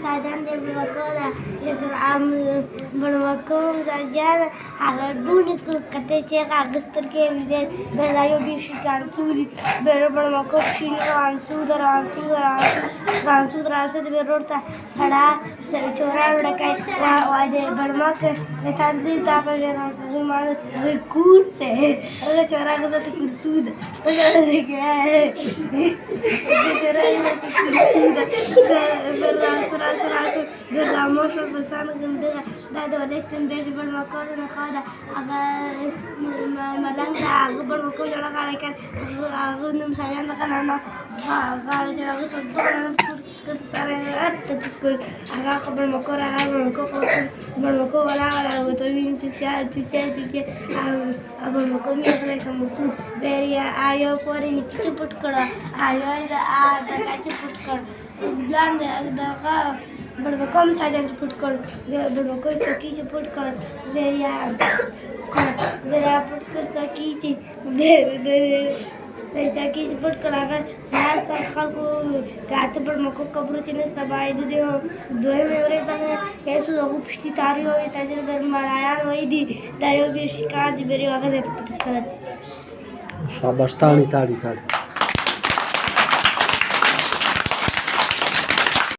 ساجان de Barbacoa, es Barbacoa ساجان عرضوني كل شيء عقستر كيفيد بلا يبيش كان سوري Barbacoa شيل رانسود بيروتا سڑا چورا لڑکای واجه Barbacoa نتاندي تابع رانسود recurse اگه چورا گذاشت kursuud اگه راس بالراموش والبسان غندقة ده ولستن بيش بالمكون نخادا ملانجا بالمكون جلا قال كان غندم سايان كان قال جلا غندم كنت سارة تذكر قبل المكون بالمكون ولا وتوين تسيا بالمكون يخلي كمسود بريا آيو فوري نكتي بتكرا آيو إذا دكتي بتكرا بلان ده Barbacoa sajan put कर Barbacoa सकी जो put कर दरिया put कर सकी ची सकी जो put कर अगर सात खल को काट Barbacoa कब्र चीने सबाई दे हो दो में उरे तक कैसु लोगों पिछली तारी हो इताजल बर मरायान वही दी दायो भी शिकार दी बेरी वाका देते put कर शाबाश ताड़ी